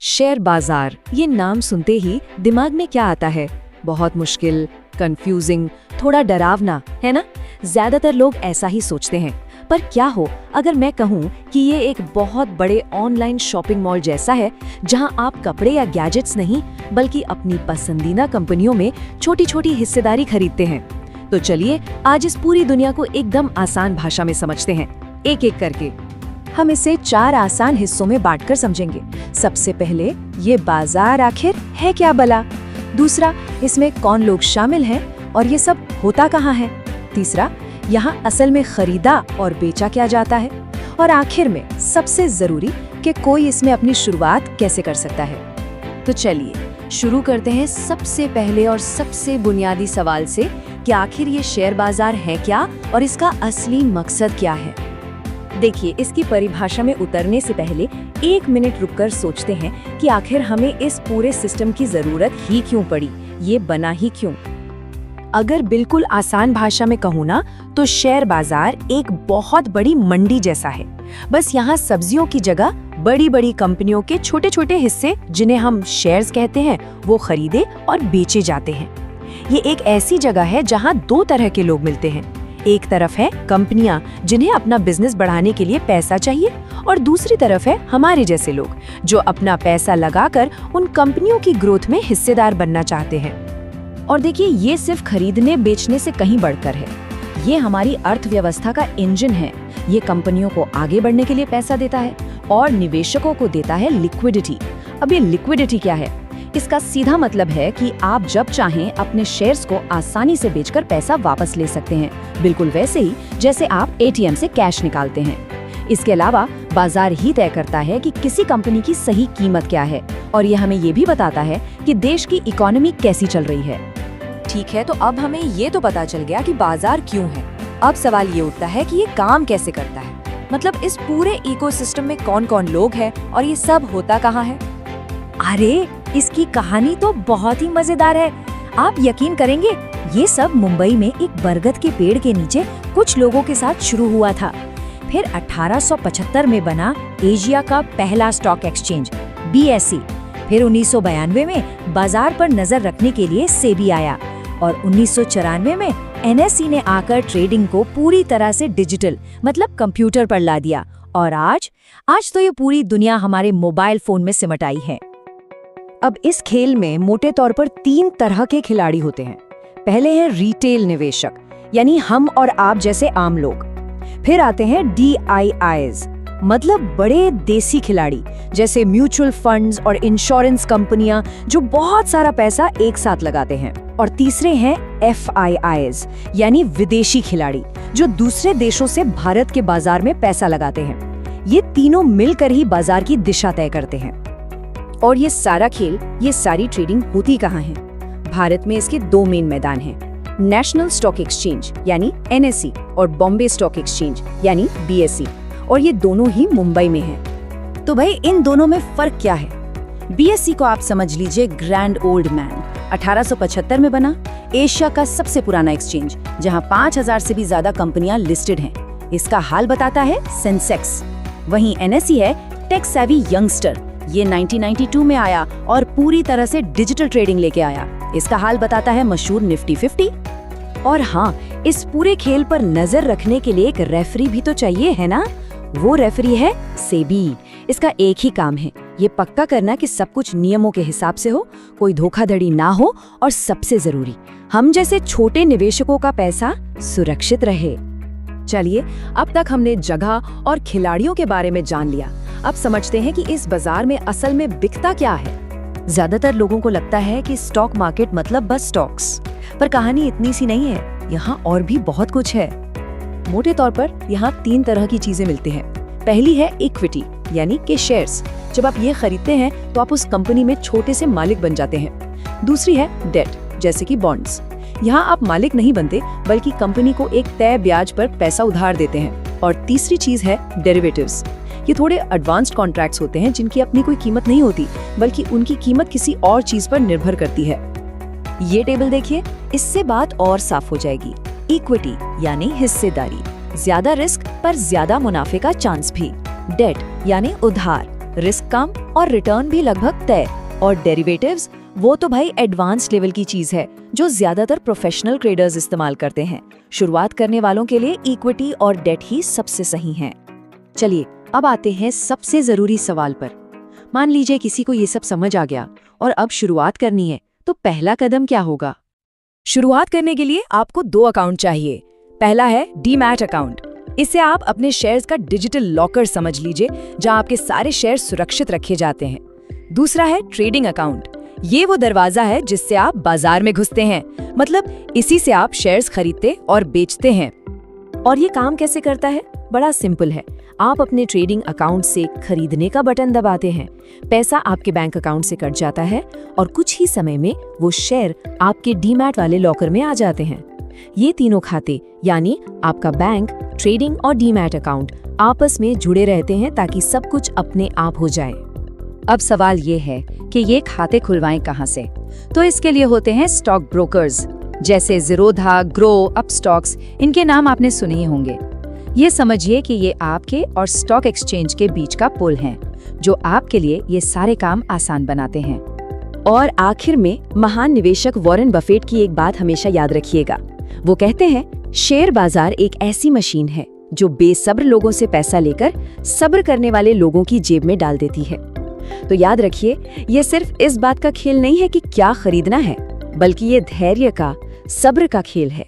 Share बाजार, ये नाम सुनते ही दिमाग में क्या आता है? बहुत मुश्किल, कंफ्यूजिंग, थोड़ा डरावना, है ना? ज्यादातर लोग ऐसा ही सोचते हैं। पर क्या हो अगर मैं कहूँ कि ये एक बहुत बड़े ऑनलाइन शॉपिंग मॉल जैसा है, जहां आप कपड़े या गैजेट्स नहीं बल्कि अपनी पसंदीदा कंपनियों में छोटी छोटी हिस्सेदारी खरीदते हैं। तो चलिए आज इस पूरी दुनिया को एकदम आसान भाषा में समझते हैं, एक एक करके। हम इसे 4 आसान हिस्सों में बांटकर समझेंगे। सबसे पहले, ये बाजार आखिर है क्या भला? दूसरा, इसमें कौन लोग शामिल हैं और ये सब होता कहाँ है? तीसरा, यहाँ असल में खरीदा और बेचा क्या जाता है? और आखिर में सबसे जरूरी कि कोई इसमें अपनी शुरुआत कैसे कर सकता है। तो चलिए शुरू करते हैं सबसे पहले और सबसे बुनियादी सवाल से कि आखिर ये शेयर बाजार है क्या और इसका असली मकसद क्या है। देखिए, इसकी परिभाषा में उतरने से पहले 1 मिनट रुककर सोचते हैं कि आखिर हमें इस पूरे सिस्टम की जरूरत ही क्यों पड़ी, ये बना ही क्यों। अगर बिल्कुल आसान भाषा में कहूँ ना, तो शेयर बाजार एक बहुत बड़ी मंडी जैसा है। बस यहाँ सब्जियों की जगह बड़ी बड़ी कंपनियों के छोटे छोटे हिस्से, जिन्हें हम शेयर्स कहते हैं, वो खरीदे और बेचे जाते हैं। ये एक ऐसी जगह है जहाँ 2 तरह के लोग मिलते हैं। एक तरफ है कंपनियां जिन्हें अपना बिजनेस बढ़ाने के लिए पैसा चाहिए, और दूसरी तरफ है हमारे जैसे लोग जो अपना पैसा लगाकर उन कंपनियों की ग्रोथ में हिस्सेदार बनना चाहते हैं। और देखिए, ये सिर्फ खरीदने बेचने से कहीं बढ़कर है। ये हमारी अर्थव्यवस्था का इंजन है। ये कंपनियों को आगे बढ़ने के लिए पैसा देता है और निवेशकों को देता है लिक्विडिटी। अब ये लिक्विडिटी क्या है? इसका सीधा मतलब है कि आप जब चाहें अपने शेयर्स को आसानी से बेचकर पैसा वापस ले सकते हैं, बिल्कुल वैसे ही जैसे आप एटीएम से कैश निकालते हैं। इसके अलावा बाजार ही तय करता है कि किसी कंपनी की सही कीमत क्या है, और यह हमें ये भी बताता है कि देश की इकोनॉमी कैसी चल रही है। ठीक है, तो अब हमें ये तो पता चल गया कि बाजार क्यों है। अब सवाल ये उठता है कि ये काम कैसे करता है, मतलब इस पूरे इकोसिस्टम में कौन कौन लोग हैं और ये सब होता कहाँ है। अरे, इसकी कहानी तो बहुत ही मजेदार है। आप यकीन करेंगे, ये सब मुंबई में एक बरगद के पेड़ के नीचे कुछ लोगों के साथ शुरू हुआ था। फिर 1875 में बना एशिया का पहला स्टॉक एक्सचेंज BSE। फिर 1992 में बाजार पर नजर रखने के लिए सेबी आया, और 1994 में NSE ने आकर ट्रेडिंग को पूरी तरह से डिजिटल, मतलब कंप्यूटर पर ला दिया। और आज तो ये पूरी दुनिया हमारे मोबाइल फोन में सिमट आई है। अब इस खेल में मोटे तौर पर 3 तरह के खिलाड़ी होते हैं। पहले हैं रिटेल निवेशक, यानी हम और आप जैसे आम लोग। फिर आते हैं DIIs, मतलब बड़े देसी खिलाड़ी जैसे म्यूचुअल फंड्स और इंश्योरेंस कंपनियां जो बहुत सारा पैसा एक साथ लगाते हैं। और तीसरे हैं FIIs, यानी विदेशी खिलाड़ी जो दूसरे देशों से भारत के बाजार में पैसा लगाते हैं। ये तीनों मिलकर ही बाजार की दिशा तय करते हैं। और ये सारा खेल, ये सारी ट्रेडिंग होती कहाँ है? भारत में इसके 2 मेन मैदान हैं, नेशनल स्टॉक एक्सचेंज यानी NSE और बॉम्बे स्टॉक एक्सचेंज यानी BSE, और ये दोनों ही मुंबई में हैं। तो भाई, इन दोनों में फर्क क्या है? BSE को आप समझ लीजिए ग्रैंड ओल्ड मैन। 1875 में बना, एशिया का सबसे पुराना एक्सचेंज, जहां 5000 से भी ज्यादा कंपनियां लिस्टेड हैं। इसका हाल बताता है सेंसेक्स। वहीं NSE है टेक सेवी यंगस्टर। ये 1992 में आया और पूरी तरह से डिजिटल ट्रेडिंग लेके आया। इसका हाल बताता है मशहूर निफ्टी 50। और हाँ, इस पूरे खेल पर नजर रखने के लिए एक रेफरी भी तो चाहिए, है ना? वो रेफरी है सेबी। इसका एक ही काम है, ये पक्का करना कि सब कुछ नियमों के हिसाब से हो, कोई धोखाधड़ी ना हो, और सबसे जरूरी, हम जैसे छोटे निवेशकों का पैसा सुरक्षित रहे। चलिए, अब तक हमने जगह और खिलाड़ियों के बारे में जान लिया। अब समझते हैं कि इस बाजार में असल में बिकता क्या है। ज्यादातर लोगों को लगता है कि स्टॉक मार्केट मतलब बस स्टॉक्स, पर कहानी इतनी सी नहीं है। यहाँ और भी बहुत कुछ है। मोटे तौर पर यहाँ 3 तरह की चीजें मिलती हैं। पहली है इक्विटी, यानी कि शेयर्स। जब आप ये खरीदते हैं तो आप उस कंपनी में छोटे से मालिक बन जाते हैं। दूसरी है डेट, जैसे कि बॉन्ड्स। यहाँ आप मालिक नहीं बनते, बल्कि कंपनी को एक तय ब्याज पर पैसा उधार देते हैं। और तीसरी चीज है डेरिवेटिव्स। ये थोड़े एडवांस्ड कॉन्ट्रैक्ट्स होते हैं जिनकी अपनी कोई कीमत नहीं होती, बल्कि उनकी कीमत किसी और चीज पर निर्भर करती है। ये टेबल देखिए, इससे बात और साफ हो जाएगी। इक्विटी यानी हिस्सेदारी, ज्यादा रिस्क पर ज्यादा मुनाफे का चांस भी। डेट यानी उधार, रिस्क कम और रिटर्न भी लगभग तय। और डेरिवेटिव्स, वो तो भाई एडवांस लेवल की चीज है जो ज्यादातर प्रोफेशनल ट्रेडर्स इस्तेमाल करते हैं। शुरुआत करने वालों के लिए इक्विटी और डेट ही सबसे सही हैं। चलिए अब आते हैं सबसे जरूरी सवाल पर। मान लीजिए किसी को ये सब समझ आ गया और अब शुरुआत करनी है, तो पहला कदम क्या होगा? शुरुआत करने के लिए आपको 2 अकाउंट चाहिए। पहला है डीमैट अकाउंट। इसे आप अपने शेयर्स का डिजिटल लॉकर समझ लीजिए, जहां आपके सारे शेयर सुरक्षित रखे जाते हैं। दूसरा है ट्रेडिंग अकाउंट। ये वो दरवाजा है जिससे आप बाजार में घुसते हैं, मतलब इसी से आप शेयर्स खरीदते और बेचते हैं। और ये काम कैसे करता है? बड़ा सिंपल है। आप अपने ट्रेडिंग अकाउंट से खरीदने का बटन दबाते हैं, पैसा आपके बैंक अकाउंट से कट जाता है और कुछ ही समय में वो शेयर आपके डीमैट वाले लॉकर में आ जाते हैं। ये तीनों खाते यानी आपका बैंक, ट्रेडिंग और डीमैट अकाउंट आपस में जुड़े रहते हैं ताकि सब कुछ अपने आप हो जाए। अब सवाल ये है कि ये खाते खुलवाएं कहाँ से? तो इसके लिए होते हैं स्टॉक ब्रोकर्स, जैसे ज़ीरोधा, ग्रो, अपस्टॉक्स। इनके नाम आपने सुने ही होंगे। ये समझिए कि ये आपके और स्टॉक एक्सचेंज के बीच का पुल है, जो आपके लिए ये सारे काम आसान बनाते हैं। और आखिर में महान निवेशक वॉरेन बफेट की एक बात हमेशा याद रखिएगा। वो कहते हैं, शेयर बाजार एक ऐसी मशीन है जो बेसब्र लोगों से पैसा लेकर सब्र करने वाले लोगों की जेब में डाल देती है। तो याद रखिए, ये सिर्फ इस बात का खेल नहीं है कि क्या खरीदना है, बल्कि ये धैर्य का, सब्र का खेल है।